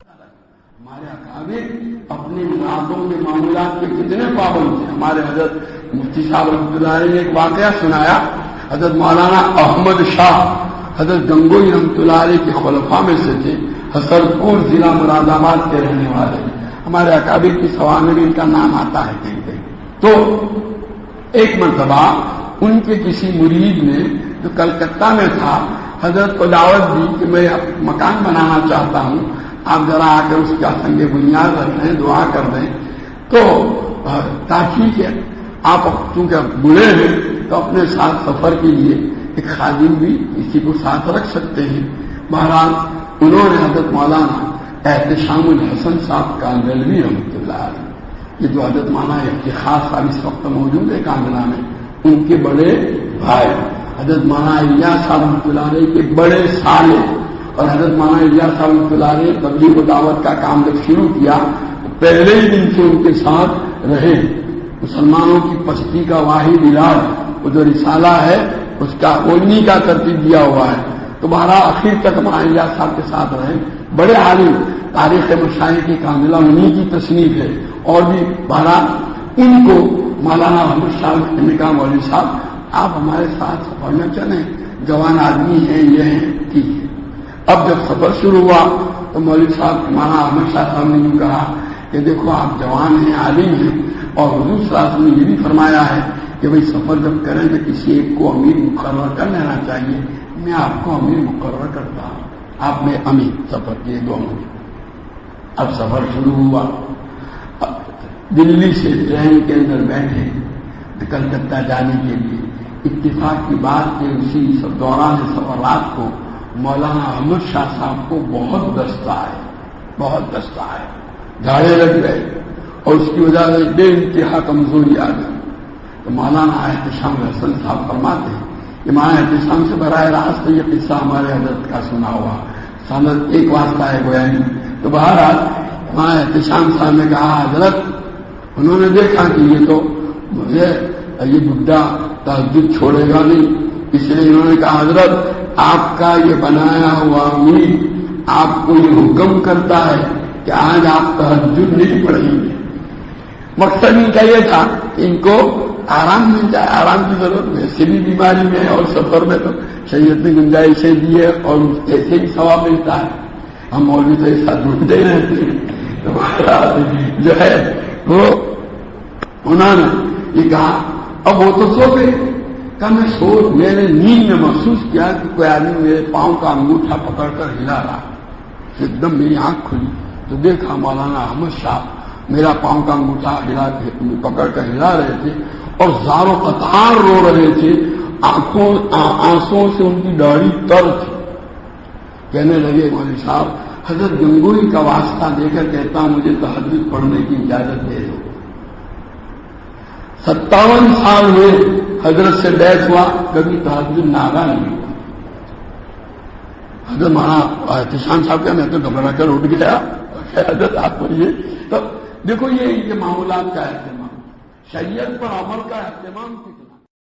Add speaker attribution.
Speaker 1: ہمارے اکابر اپنے مرادوں کے معاملات کے کتنے پابند تھے. ہمارے حضرت مفتی صاحب رحمۃ اللہ علیہ نے ایک واقعہ سنایا. حضرت مولانا احمد شاہ حضرت گنگوئی رحمۃ اللہ علیہ کے خلفاء میں سے تھے. حسرپور ضلع مراد آباد کے رہنے والے. ہمارے اکابر کی سوال میں بھی ان کا نام آتا ہے کہیں کہیں. تو ایک مرتبہ ان کے کسی مرید نے جو کلکتہ میں تھا حضرت کو دعوت دی کہ میں مکان بنانا چاہتا ہوں, آپ ذرا آ کر اس کا سنگ بنیاد رکھ دیں, دعا کر دیں. تو تاکہ آپ چونکہ بڑے ہیں تو اپنے ساتھ سفر کے لیے ایک خادم بھی اسی کو ساتھ رکھ سکتے ہیں. بہرحال انہوں نے حضرت مولانا احتشام الحسن صاحب کاندھلوی رحمۃ اللہ علیہ, یہ جو حضرت مولانا افتخار صاحب اس وقت موجود ہے کاندھلا میں, ان کے بڑے بھائی حضرت مولانا الیاس صاحب رحمۃ اللہ علیہ کے بڑے سالے, اور حضرت مولانا الیاس صاحب رحمۃ اللہ علیہ تبلیغ و دعوت کا کام جب شروع کیا تو پہلے ہی دن سے ان کے ساتھ رہے. مسلمانوں کی پستی کا واحد علاج وہ جو رسالہ ہے اس کا انہی کا ترتیب دیا ہوا ہے. تو بہرحال آخر تک مولانا الیاس صاحب کے ساتھ رہے. بڑے عالم, تاریخ مشاہد کی کاملہ انہی کی تصنیف ہے. اور بھی بہرحال ان کو مولانا محمد صاحب نے کہا مولوی صاحب آپ ہمارے ساتھ سفر میں چلیں, جوان آدمی ہیں یہ ہیں, ٹھیک ہے. اب جب سفر شروع ہوا تو مولوی صاحب مولانا احمد شاہ صاحب نے یوں کہا کہ دیکھو آپ جوان ہیں, عالم ہیں, اور حضور صلی اللہ علیہ وسلم نے یہ بھی فرمایا ہے کہ بھئی سفر جب کریں تو کسی ایک کو امیر مقرر کر لینا چاہیے. میں آپ کو امیر مقرر کرتا ہوں, آپ میں امیر سفر کے دونوں. اب سفر شروع ہوا. دلی سے ٹرین کے اندر بیٹھے کلکتہ جانے کے لیے. اتفاق کی بات کہ اسی دوران سفرات کو مولانا احمد شاہ صاحب کو بہت دستہ آئے, جھاڑے لگ گئے, اور اس کی وجہ سے بے انتہا کمزوری آ گئی. تو مولانا احتشام الحسن صاحب فرماتے ہیں کہ مولانا احتشام سے براہ راست یہ قصہ ہمارے حضرت کا سنا ہوا, سند ایک واسطہ ہے گویا نہیں. تو بہرحال مولانا احتشام صاحب نے کہا حضرت, انہوں نے دیکھا کہ یہ تو مجھے یہ بڈھا تہجد چھوڑے گا نہیں, اس لیے انہوں نے کہا حضرت آپ کا یہ بنایا ہوا امیر آپ کو یہ حکم کرتا ہے کہ آج آپ تہجد نہیں پڑھیں گے. مقصد ان کا یہ تھا کہ ان کو آرام مل جائے, آرام کی ضرورت ہے, ایسے بھی بیماری میں اور سفر میں تو شریعت نے گنجائشیں دی ہے اور ایسے بھی ثواب ملتا ہے. ہم مولوی تو ایسا ڈھونڈتے رہتے ہیں. جو ہے وہ انہوں نے یہ کہا. اب وہ تو سو گئے. کہ میں نے نیند میں محسوس کیا کہ کوئی آدمی میرے پاؤں کا انگوٹھا پکڑ کر ہلا رہا. ایک دم میری آنکھ کھلی تو دیکھا مولانا احمد شاہ میرا پاؤں کا انگوٹھا پکڑ کر ہلا رہے تھے اور زاروں قطار رو رہے تھے. آنسوں سے ان کی داڑھی تر تھی. کہنے لگے مولوی صاحب حضرت گنگوئی کا واسطہ دے کر کہتا ہوں مجھے تہجد پڑھنے کی اجازت دے دو. 57 سال ہوئے حضرت سے بیعت ہوا, کبھی تہجد ناگا نہیں ہوا. حضرت مولانا احتشام صاحب کیا میں تو گھبرا کر اٹھ گیا. حضرت آپ کو یہ تو دیکھو یہ معاملات کا اہتمام, شریعت پر عمل کا اہتمام کتنا